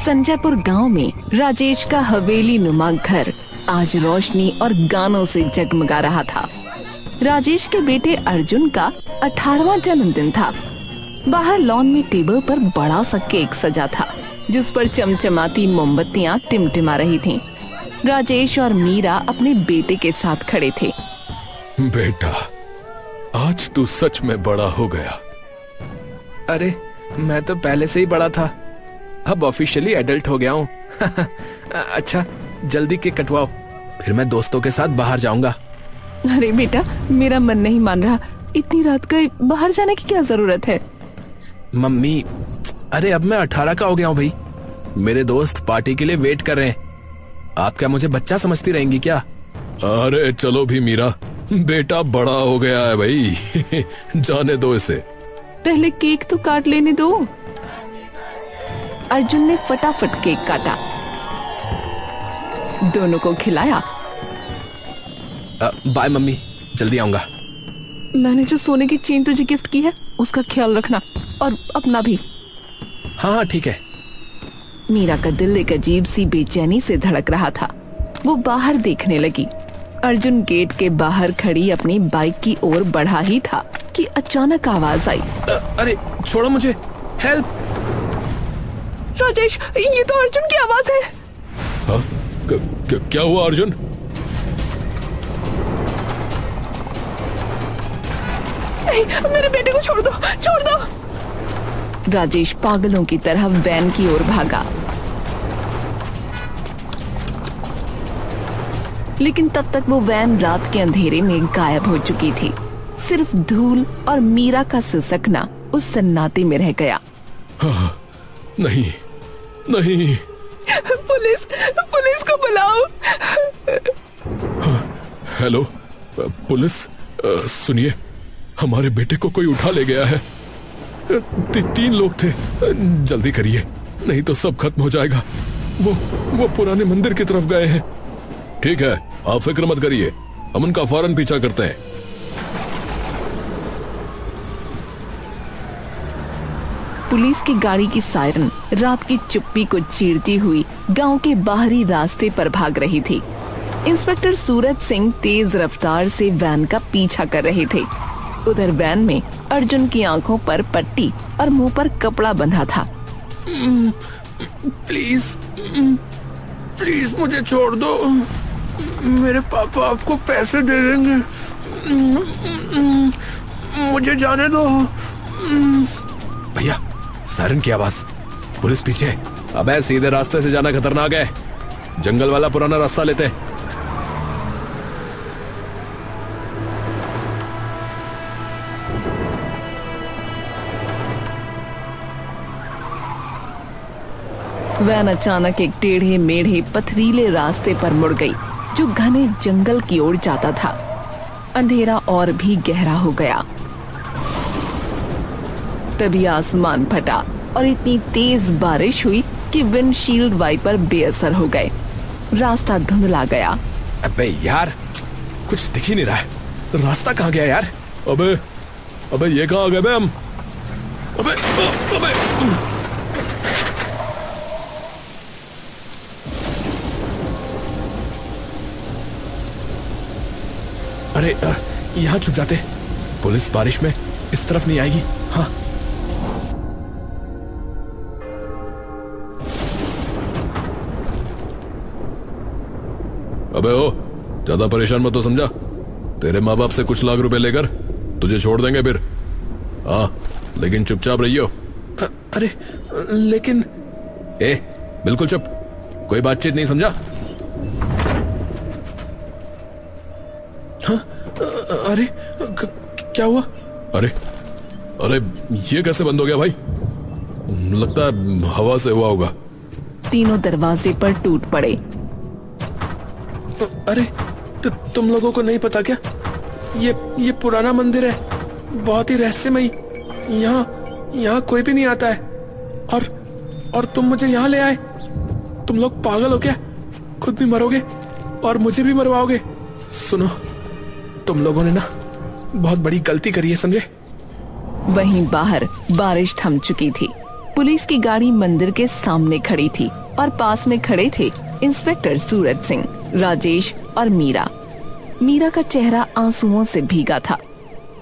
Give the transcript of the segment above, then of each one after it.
संजयपुर गांव में राजेश का हवेली नुमा घर आज रोशनी और गानों से जगमगा रहा था। राजेश के बेटे अर्जुन का 18वां जन्मदिन था। बाहर लॉन में टेबल पर बड़ा सा केक सजा था, जिस पर चमचमाती मोमबत्तियां टिमटिमा रही थीं। राजेश और मीरा अपने बेटे के साथ खड़े थे। बेटा, आज तू सच में बड़ा हो गया। अरे, मैं तो पहले से ही बड़ा था, अब ऑफिशियली एडल्ट हो गया हूँ। अच्छा, जल्दी केक कटवाओ, फिर मैं दोस्तों के साथ बाहर जाऊंगा। अरे बेटा, मेरा मन नहीं मान रहा। इतनी रात को बाहर जाने की क्या जरूरत है? मम्मी, अरे अब मैं 18 का हो गया हूँ भाई। मेरे दोस्त पार्टी के लिए वेट कर रहे हैं। आप क्या मुझे बच्चा समझती रहेंगी क्या? अरे चलो भी मीरा, बेटा बड़ा हो गया है भाई। जाने दो इसे। पहले केक तो काट लेने दो। अर्जुन ने फटाफट केक काटा, दोनों को खिलाया। बाय मम्मी, जल्दी आऊंगा। मैंने जो सोने की चेन तुझे गिफ्ट की है, उसका ख्याल रखना, और अपना भी। हाँ ठीक है। मीरा का दिल एक अजीब सी बेचैनी से धड़क रहा था। वो बाहर देखने लगी। अर्जुन गेट के बाहर खड़ी अपनी बाइक की ओर बढ़ा ही था कि अचानक आवाज आई। अरे छोड़ो मुझे, हेल्प! राजेश, ये तो अर्जुन की आवाज है। हाँ? क्या हुआ अर्जुन? नहीं, मेरे बेटे को छोड़ दो, छोड़ दो। राजेश पागलों की तरह वैन की ओर भागा, लेकिन तब तक वो वैन रात के अंधेरे में गायब हो चुकी थी। सिर्फ धूल और मीरा का सिसकना उस सन्नाटे में रह गया। हाँ, नहीं नहीं। पुलिस, पुलिस को बुलाओ। हेलो पुलिस, सुनिए, हमारे बेटे को कोई उठा ले गया है। 3 लोग थे, जल्दी करिए, नहीं तो सब खत्म हो जाएगा। वो पुराने मंदिर की तरफ गए हैं। ठीक है, आप फिक्र मत करिए, हम उनका फौरन पीछा करते हैं। पुलिस की गाड़ी की सायरन रात की चुप्पी को चीरती हुई गांव के बाहरी रास्ते पर भाग रही थी। इंस्पेक्टर सूरज सिंह तेज रफ्तार से वैन का पीछा कर रहे थे। उधर वैन में अर्जुन की आंखों पर पट्टी और मुंह पर कपड़ा बंधा था। प्लीज प्लीज मुझे छोड़ दो, मेरे पापा आपको पैसे दे देंगे, मुझे जाने दो। भैया, सायरन की आवाज, पुलिस पीछे। अबे सीधे रास्ते से जाना खतरनाक है, जंगल वाला पुराना रास्ता लेते। वैन अचानक एक टेढ़े मेढ़े पथरीले रास्ते पर मुड़ गई, जो घने जंगल की ओर जाता था। अंधेरा और भी गहरा हो गया। तभी आसमान फटा और इतनी तेज बारिश हुई कि विंडशील्ड वाइपर बेअसर हो गए। रास्ता धुंधला गया। अबे यार, कुछ दिख ही नहीं रहा है, रास्ता कहाँ गया यार? अबे ये कहाँ आ गए बे हम? अबे अरे यहाँ छुप जाते, पुलिस बारिश में इस तरफ नहीं आएगी। हाँ, अबे ओ, ज्यादा परेशान मत हो, समझा? तेरे माँ बाप से कुछ लाख रुपए लेकर तुझे छोड़ देंगे फिर। हाँ, लेकिन चुपचाप रहियो। अरे लेकिन बिल्कुल चुप, कोई बातचीत नहीं, समझा? हाँ, अरे क्या हुआ? अरे ये कैसे बंद हो गया भाई? लगता है हवा से हुआ होगा। तीनों दरवाजे पर टूट पड़े। अरे तुम लोगों को नहीं पता क्या? ये पुराना मंदिर है, बहुत ही रहस्यमयी। यहाँ कोई भी नहीं आता है, और तुम मुझे यहाँ ले आए। तुम लोग पागल हो क्या? खुद भी मरोगे और मुझे भी मरवाओगे। सुनो, तुम लोगों ने ना बहुत बड़ी गलती करी है, समझे? वहीं बाहर बारिश थम चुकी थी। पुलिस की गाड़ी मंदिर के सामने खड़ी थी और पास में खड़े थे इंस्पेक्टर सूरज सिंह, राजेश और मीरा। मीरा का चेहरा आंसुओं से भीगा था।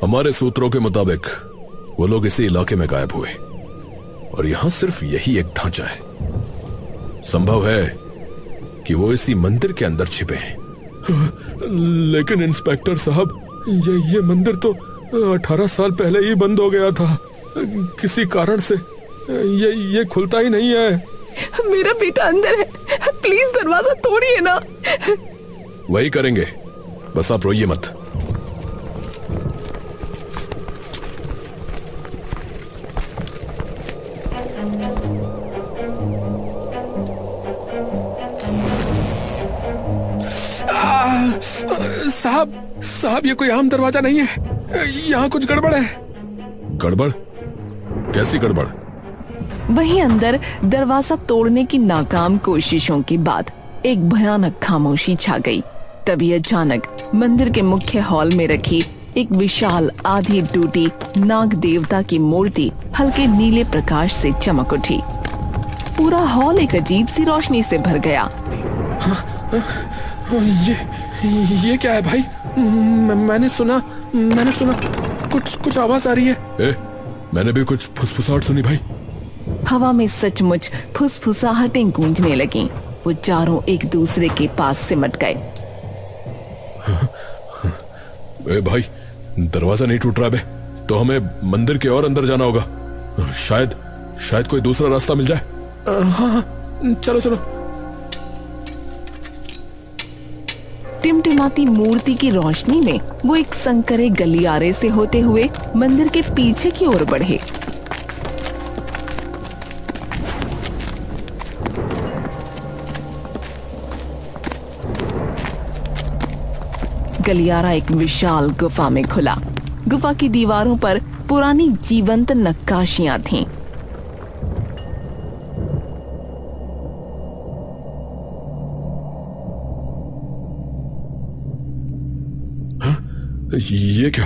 हमारे सूत्रों के मुताबिक वो लोग इसी इलाके में गायब हुए और यहाँ सिर्फ यही एक ढांचा है। संभव है कि वो इसी मंदिर के अंदर छिपे हैं। लेकिन इंस्पेक्टर साहब, ये मंदिर तो 18 साल पहले ही बंद हो गया था। किसी कारण से ये खुलता ही नहीं है। मेरा बेटा अंदर है, प्लीज दरवाजा तोड़िए ना। वही करेंगे, बस आप रोइए मत। साहब, ये कोई आम दरवाजा नहीं है। यहाँ कुछ गड़बड़ है। गड़बड़? कैसी गड़बड़? वहीं अंदर दरवाजा तोड़ने की नाकाम कोशिशों के बाद एक भयानक खामोशी छा गई। तभी अचानक मंदिर के मुख्य हॉल में रखी एक विशाल आधी टूटी नाग देवता की मूर्ति हल्के नीले प्रकाश से चमक उठी। पूरा हॉल एक अजीब सी रोशनी से भर गया। ये क्या है भाई? मैंने सुना कुछ आवाज आ रही है। मैंने भी कुछ फुसफुसाहट सुनी भाई। हवा में सचमुच फुसफुसाहटें गूंजने लगीं। वो चारों एक दूसरे के पास सिमट गए। भाई, दरवाजा नहीं टूट रहा बे, तो हमें मंदिर के और अंदर जाना होगा। शायद कोई दूसरा रास्ता मिल जाए। हाँ, चलो। टिमटिमाती मूर्ति की रोशनी में वो एक संकरे गलियारे से होते हुए मंदिर के पीछे की ओर बढ़े। गलियारा एक विशाल गुफा में खुला। गुफा की दीवारों पर पुरानी जीवंत नक्काशियां थीं। ये क्या?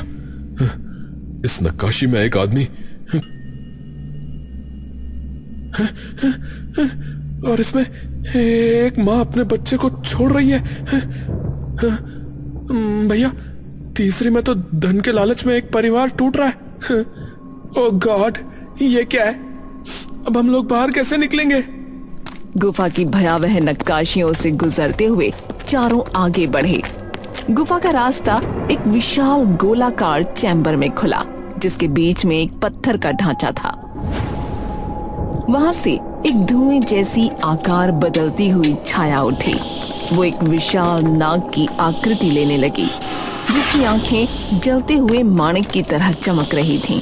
इस नक्काशी में एक आदमी और इसमें एक माँ अपने बच्चे को छोड़ रही है। भैया, तीसरी में तो धन के लालच में एक परिवार टूट रहा है। ओह गॉड, ये क्या है? अब हम लोग बाहर कैसे निकलेंगे? गुफा की भयावह नक्काशियों से गुजरते हुए चारों आगे बढ़े। गुफा का रास्ता एक विशाल गोलाकार चैम्बर में खुला, जिसके बीच में एक पत्थर का ढांचा था। वहां से एक धुएं जैसी आकार बदलती हुई छाया उठी। वो एक विशाल नाग की आकृति लेने लगी, जिसकी आंखें जलते हुए माणिक की तरह चमक रही थीं।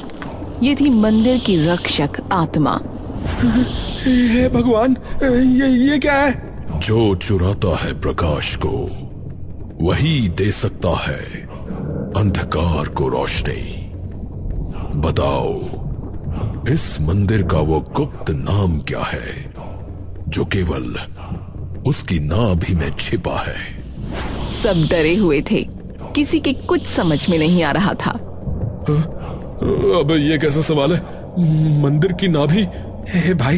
ये थी मंदिर की रक्षक आत्मा। हे भगवान, ये क्या है? जो चुराता है प्रकाश को, वही दे सकता है अंधकार को रोशनी। बताओ, इस मंदिर का वो गुप्त नाम क्या है जो केवल उसकी नाभि में छिपा है? सब डरे हुए थे। किसी के कुछ समझ में नहीं आ रहा था। अब ये कैसा सवाल है? मंदिर की नाभि? हे भाई,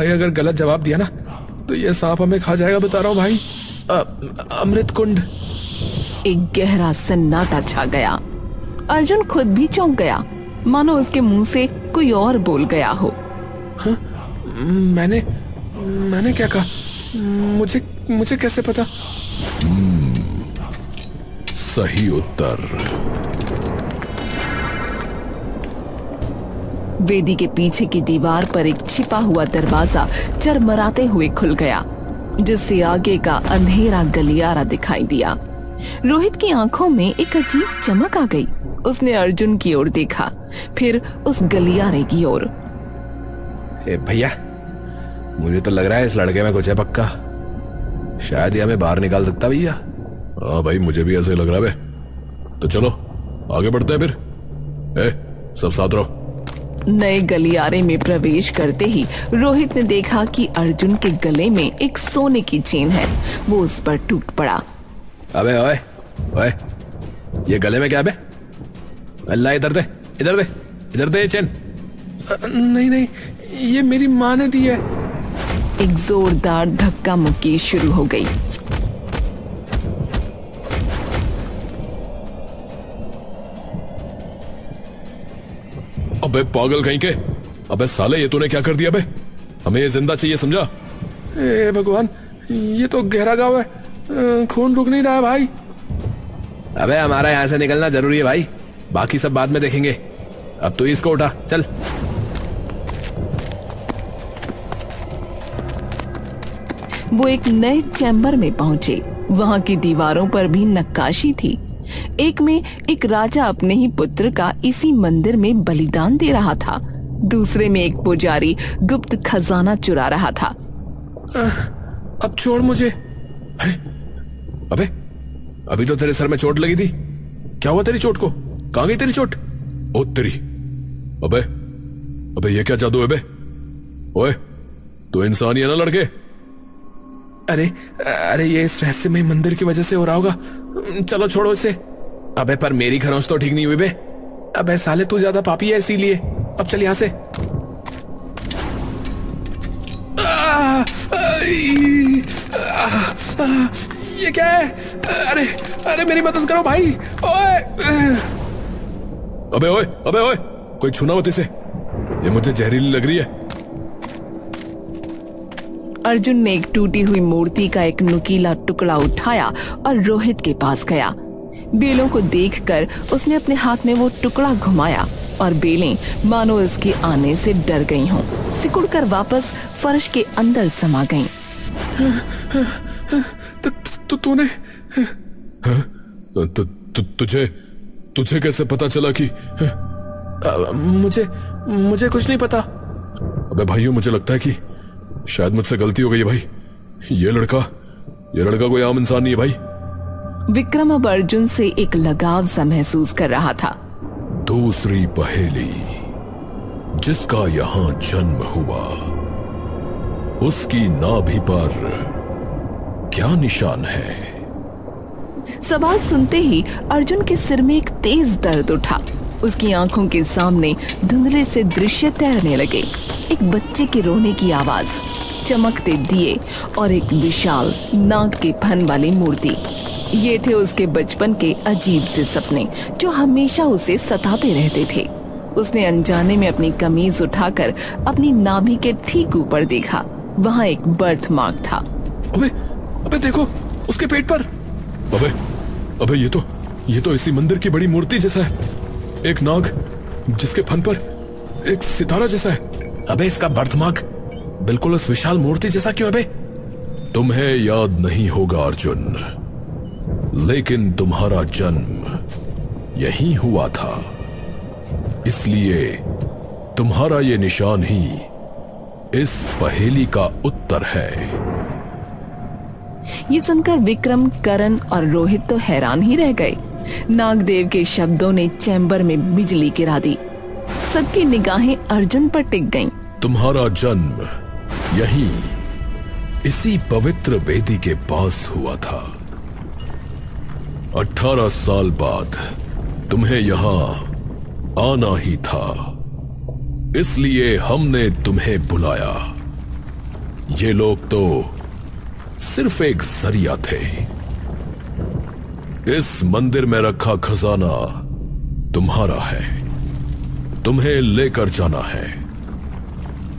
अगर गलत जवाब दिया ना तो ये सांप हमें खा जाएगा, बता रहा हूँ भाई। अमृत कुंड। एक गहरा सन्नाटा छा गया। अर्जुन खुद भी चौंक गया, मानो उसके मुंह से कोई और बोल गया हो। हाँ? मैंने क्या कहा? मुझे कैसे पता? सही उत्तर। वेदी के पीछे की दीवार पर एक छिपा हुआ दरवाजा चरमराते हुए खुल गया, जिससे आगे का अंधेरा गलियारा दिखाई दिया। रोहित की आंखों में एक अजीब चमक आ गई। उसने अर्जुन की ओर देखा, फिर उस गलियारे की ओर। भैया, मुझे तो लग रहा है इस लड़के में कुछ है पक्का। शायद ये हमें बाहर निकाल सकता भैया। हाँ भाई, मुझे भी ऐसे लग रहा है। तो चलो आगे बढ़ते हैं फिर। सब साथ रहो। नए गलियारे में प्रवेश करते ही रोहित ने देखा कि अर्जुन के गले में एक सोने की चेन है। वो उस पर टूट पड़ा। अबे ओए, ये गले में क्या है? अल्लाह, इधर दे ये चेन। नहीं, ये मेरी माँ ने दी है। एक जोरदार धक्का मुक्की शुरू हो गई। अबे पागल कहीं के, अबे साले ये तूने क्या कर दिया बे? हमें ये जिंदा चाहिए, समझा? ए भगवान, ये तो गहरा गांव है, खून रुक नहीं रहा है भाई। अबे हमारा यहाँ से निकलना जरूरी है भाई, बाकी सब बाद में देखेंगे। अब तो इसको उठा, चल। वो एक नए चैम्बर में पहुंचे। वहां की दीवारों पर भी नक्काशी थी। एक में एक राजा अपने ही पुत्र का इसी मंदिर में बलिदान दे रहा था। दूसरे में एक पुजारी गुप्त खजाना चुरा रहा था। अब छोड़ मुझे। अबे अभी तो तेरे सर में चोट लगी थी, क्या हुआ तेरी चोट को? कहाँ गई तेरी चोट? ओ तेरी, अबे अबे ये क्या जादू है बे? ओए तू इंसान ही है ना लड़के? अरे अरे ये इस रहस्यमय मंदिर की वजह से हो रहा होगा, चलो छोड़ो इसे। अबे पर मेरी खरोंच तो ठीक नहीं हुई बे। अबे साले तू ज्यादा पापी है इसीलिए। अब चल यहाँ से। ये क्या है? अरे अरे मेरी मदद करो भाई। ओए अबे ओए, अबे ओए, कोई छूना मत इसे, ये मुझे जहरीली लग रही है। अर्जुन ने एक टूटी हुई मूर्ति का एक नुकीला टुकड़ा उठाया और रोहित के पास गया। बेलों को देखकर उसने अपने हाथ में वो टुकड़ा घुमाया और बेलें मानो इसके आने से डर गई हों, सिकुड़कर वापस फर्श के अंदर समा गईं। तूने तुझे तुझे कैसे पता चला कि? मुझे कुछ नहीं पता। अबे भाइयों, मुझे लगता है कि शायद मुझसे गलती हो गई है भाई। ये लड़का कोई आम इंसान नहीं है भाई। विक्रम अब अर्जुन से एक लगाव सा महसूस कर रहा था। दूसरी पहेली, जिसका यहां जन्म हुआ, उसकी नाभि पर क्या निशान है? सवाल सुनते ही अर्जुन के सिर में एक तेज दर्द उठा। उसकी आंखों के सामने धुंधले से दृश्य तैरने लगे। एक बच्चे के रोने की आवाज, चमकते दिए और एक विशाल नाग के फन वाली मूर्ति। ये थे उसके बचपन के अजीब से सपने जो हमेशा उसे सताते रहते थे। उसने अनजाने में अपनी कमीज उठाकर अपनी नाभि के ठीक ऊपर देखा। वहाँ एक बर्थ मार्क था। अबे देखो उसके पेट पर। अबे ये तो इसी मंदिर की बड़ी मूर्ति जैसा है। एक नाग जिसके फन पर एक सितारा जैसा है। अबे इसका बर्थमार्क बिल्कुल उस विशाल मूर्ति जैसा क्यों है बे? तुम्हें याद नहीं होगा अर्जुन, लेकिन तुम्हारा जन्म यहीं हुआ था, इसलिए तुम्हारा ये निशान ही इस पहेली का उत्तर है। ये सुनकर विक्रम, करण और रोहित तो हैरान ही रह गए। नागदेव के शब्दों ने चैम्बर में बिजली गिरा दी। सबकी निगाहें अर्जुन पर टिक गईं। तुम्हारा जन्म यहीं इसी पवित्र वेदी के पास हुआ था। 18 साल बाद तुम्हें यहां आना ही था, इसलिए हमने तुम्हें बुलाया। ये लोग तो सिर्फ एक जरिया थे। इस मंदिर में रखा खजाना तुम्हारा है, तुम्हें लेकर जाना है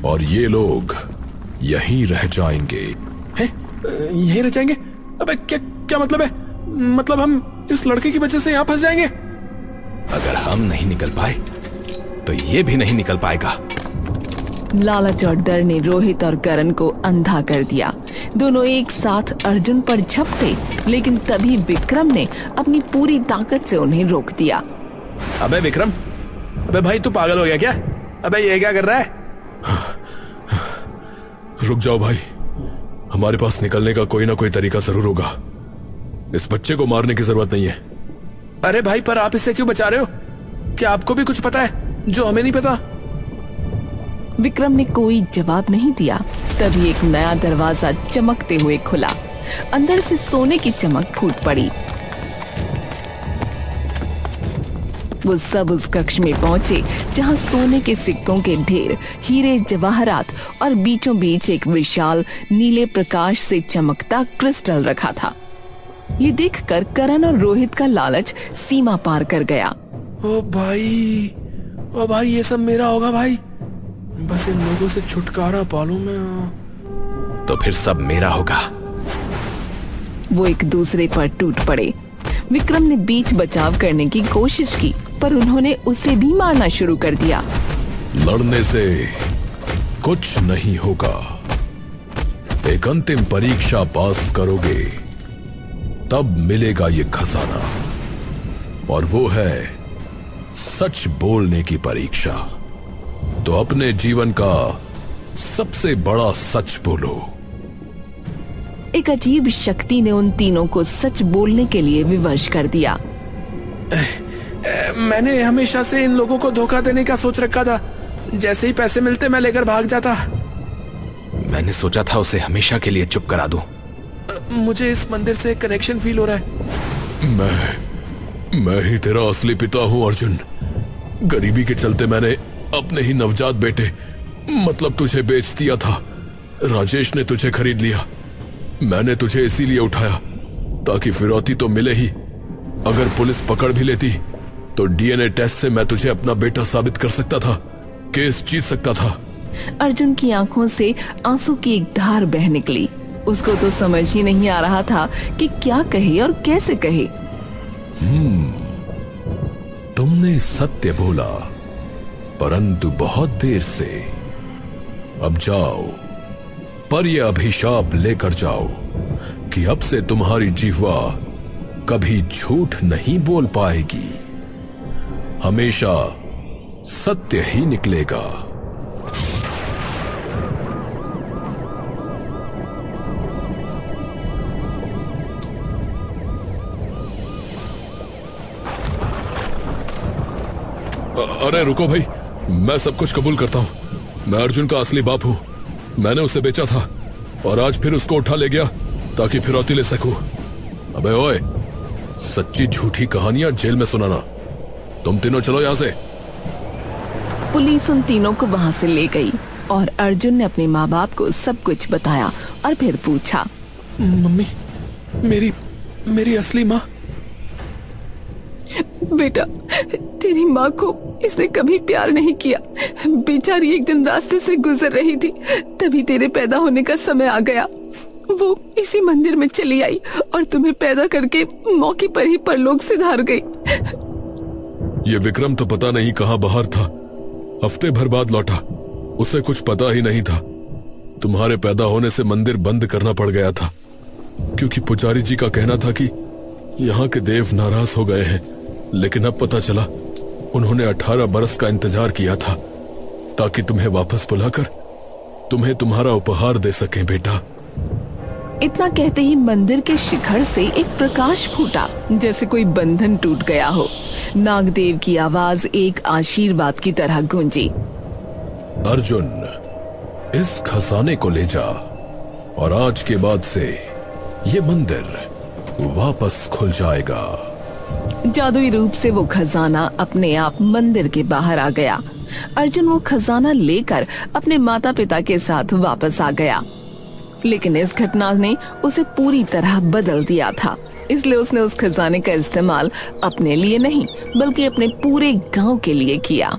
और ये लोग यहीं रह जाएंगे। हैं? यहीं रह जाएंगे? अबे क्या मतलब है? मतलब हम इस लड़के की वजह से यहाँ फंस जाएंगे? अगर हम नहीं निकल पाए तो ये भी नहीं निकल पाएगा। लालच और डर ने रोहित और करण को अंधा कर दिया। दोनों एक साथ अर्जुन पर झपटे, लेकिन तभी विक्रम ने अपनी पूरी ताकत से उन्हें रोक दिया। अबे विक्रम, अबे भाई तू पागल हो गया क्या? अबे ये क्या कर रहा है? रुक जाओ भाई, हमारे पास निकलने का कोई ना कोई तरीका जरूर होगा। इस बच्चे को मारने की जरूरत नहीं है। अरे भाई, पर आप इसे क्यों बचा रहे हो? क्या आपको भी कुछ पता है जो हमें नहीं पता? विक्रम ने कोई जवाब नहीं दिया। तभी एक नया दरवाजा चमकते हुए खुला। अंदर से सोने की चमक फूट पड़ी। वो सब उस कक्ष में पहुंचे जहां सोने के सिक्कों के ढेर, हीरे जवाहरात और बीचों बीच एक विशाल नीले प्रकाश से चमकता क्रिस्टल रखा था। ये देखकर करण और रोहित का लालच सीमा पार कर गया। ओ भाई ये सब मेरा होगा भाई। बस इन लोगों से छुटकारा पालूं मैं। तो फिर सब मेरा होगा। वो एक दूसरे पर टूट पड़े। विक्रम ने बीच बचाव करने की कोशिश की, पर उन्होंने उसे भी मारना शुरू कर दिया। लड़ने से कुछ नहीं होगा। एक अंतिम परीक्षा पास करोगे तब मिलेगा ये खजाना, और वो है सच बोलने की परीक्षा। तो अपने जीवन का सबसे बड़ा सच बोलो। एक अजीब शक्ति ने उन तीनों को सच बोलने के लिए विवश कर दिया। मैंने हमेशा से इन लोगों को धोखा देने का सोच रखा था। जैसे ही पैसे मिलते मैं लेकर भाग जाता। मैंने सोचा था उसे हमेशा के लिए चुप करा दूं। मुझे इस मंदिर से एक कनेक्शन फील हो रहा है। मैं ही तेरा असली पिता हूं अर्जुन। गरीबी के चलते मैंने अपने ही नवजात बेटे मतलब तुझे बेच दिया था। राजेश ने तुझे खरीद लिया। मैंने तुझे इसीलिए उठाया ताकि फिरौती तो मिले ही। अगर पुलिस पकड़ भी लेती तो डीएनए टेस्ट से मैं तुझे अपना बेटा साबित कर सकता था, केस जीत सकता था। अर्जुन की आंखों से आंसू की एक धार बह निकली। उसको तो समझ ही नहीं आ रहा था कि क्या कहे और कैसे कहे। तुमने सत्य बोला, परंतु बहुत देर से। अब जाओ, पर यह अभिशाप लेकर जाओ कि अब से तुम्हारी जिह्वा कभी झूठ नहीं बोल पाएगी। हमेशा सत्य ही निकलेगा। अरे रुको भाई, मैं सब कुछ कबूल करता हूं। मैं अर्जुन का असली बाप हूं। मैंने उसे बेचा था और आज फिर उसको उठा ले गया ताकि फिरौती ले सकूं। अबे ओए, सच्ची झूठी कहानियां जेल में सुनाना। तुम तीनों चलो यहां से। पुलिस उन तीनों को वहां से ले गई और अर्जुन ने अपने माँ बाप को सब कुछ बताया और फिर पूछा, मम्मी, मेरी असली माँ? बेटा, तेरी माँ को इसने कभी प्यार नहीं किया। बेचारी एक दिन रास्ते से गुजर रही थी, तभी तेरे पैदा होने का समय आ गया। वो इसी मंदिर में चली आई और तुम्हें पैदा करके मौके पर ही परलोक सिधार गई। ये विक्रम तो पता नहीं कहां बाहर था। हफ्ते भर बाद लौटा। उसे कुछ पता ही नहीं था। तुम्हारे पैदा होने से मंदिर बंद करना पड़ गया था, क्योंकि पुजारी जी का कहना था कि यहाँ के देव नाराज हो गए हैं। लेकिन अब पता चला उन्होंने 18 बरस का इंतजार किया था ताकि तुम्हें वापस बुलाकर तुम्हें तुम्हारा उपहार दे सकें बेटा। इतना कहते ही मंदिर के शिखर से एक प्रकाश फूटा, जैसे कोई बंधन टूट गया हो। नागदेव की आवाज एक आशीर्वाद की तरह गूंजी। अर्जुन, इस खजाने को ले जा और आज के बाद से ये मंदिर वापस खुल जाएगा। जादुई रूप से वो खजाना अपने आप मंदिर के बाहर आ गया। अर्जुन वो खजाना लेकर अपने माता पिता के साथ वापस आ गया, लेकिन इस घटना ने उसे पूरी तरह बदल दिया था। इसलिए उसने उस खजाने का इस्तेमाल अपने लिए नहीं बल्कि अपने पूरे गांव के लिए किया।